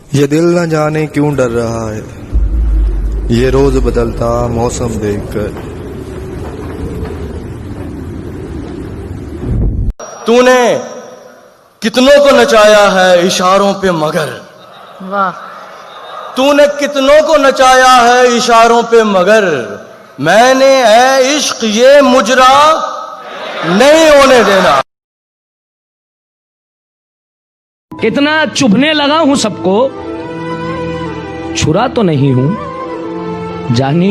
ये दिल न जाने क्यों डर रहा है, ये रोज बदलता मौसम देखकर। तूने कितनों को नचाया है इशारों पे मगर, वाह। तूने कितनों को नचाया है इशारों पे मगर, मैंने है इश्क ये मुजरा नहीं होने देना। इतना चुभने लगा हूं सबको, छुरा तो नहीं हूं। जानी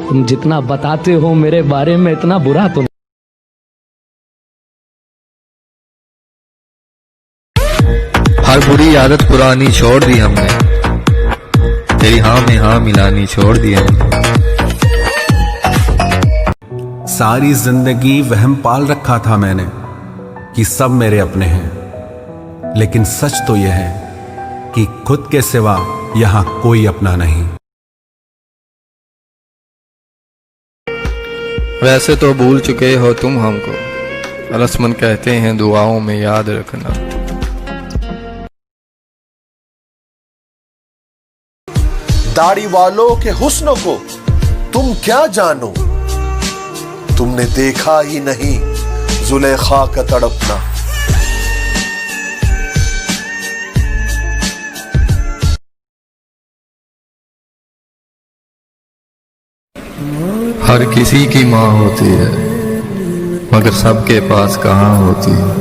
तुम जितना बताते हो मेरे बारे में इतना बुरा तो नहीं। हर बुरी आदत पुरानी छोड़ दी हमने, तेरी हाँ में हाँ मिलानी छोड़ दी हमने। सारी जिंदगी वहम पाल रखा था मैंने कि सब मेरे अपने हैं, लेकिन सच तो यह है कि खुद के सिवा यहां कोई अपना नहीं। वैसे तो भूल चुके हो तुम हमको, रस्मन कहते हैं दुआओं में याद रखना। दाढ़ी वालों के हुस्न को तुम क्या जानो, तुमने देखा ही नहीं जुलेखा का तड़पना। हर किसी की माँ होती है, मगर सबके पास कहाँ होती है।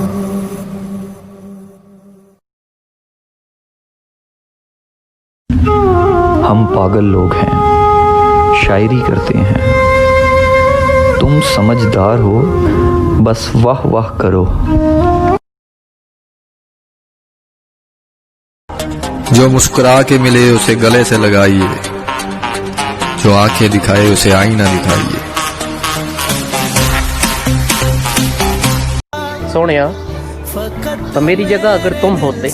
हम पागल लोग हैं, शायरी करते हैं। तुम समझदार हो, बस वाह वाह करो। जो मुस्कुरा के मिले उसे गले से लगाइए, जो आंखें दिखाए उसे आईना दिखाइए। सोनिया, तो मेरी जगह अगर तुम होते,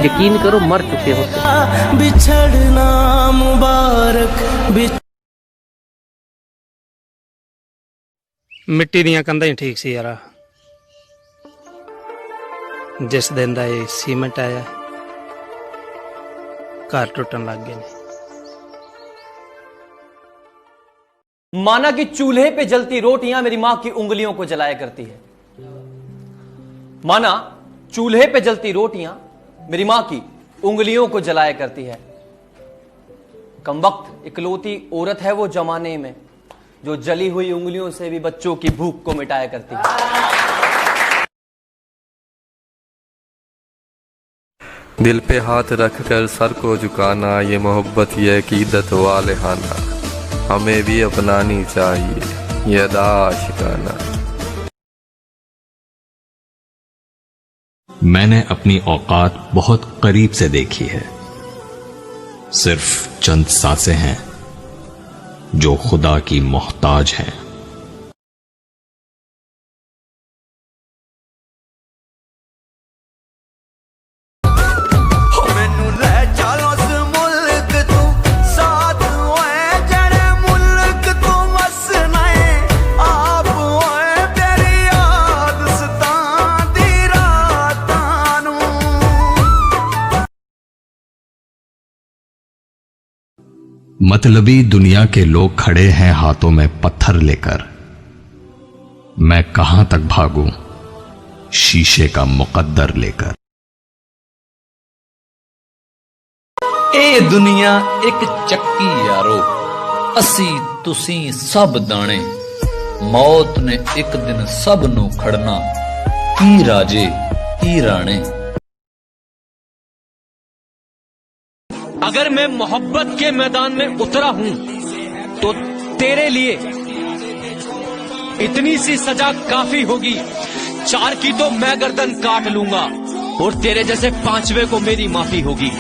यकीन करो मर चुके होते। बिछड़ना मुबारक। मिट्टी ਦੀਆਂ ਕੰਧਾਂ ਹੀ ਠੀਕ ਸੀ ਯਾਰਾ, ਜਿਸ ਦਿਨ ਦਾ ਇਹ ਸੀਮੈਂਟ ਆਇਆ ਘਰ ਟੁੱਟਣ ਲੱਗ ਗਏ ਨੇ। माना कि चूल्हे पे जलती रोटियां मेरी मां की उंगलियों को जलाया करती है। माना चूल्हे पे जलती रोटियां मेरी मां की उंगलियों को जलाया करती है। कमबख्त इकलौती औरत है वो जमाने में जो जली हुई उंगलियों से भी बच्चों की भूख को मिटाया करती है। दिल पे हाथ रखकर सर को झुकाना, ये मोहब्बत ये अकीदत वाले हाना, हमें भी अपनानी चाहिए ये अदा आशिकाना। मैंने अपनी औकात बहुत करीब से देखी है। सिर्फ चंद सांसें हैं जो खुदा की मोहताज हैं। मतलबी दुनिया के लोग खड़े हैं हाथों में पत्थर लेकर, मैं कहां तक भागूं शीशे का मुकद्दर लेकर। ए दुनिया एक चक्की यारो, असी तुसी सब दाने, मौत ने एक दिन सब नू खड़ना, की राजे की राणे। अगर मैं मोहब्बत के मैदान में उतरा हूं तो तेरे लिए इतनी सी सजा काफी होगी। 4 की तो मैं गर्दन काट लूंगा और तेरे जैसे 5वें को मेरी माफी होगी।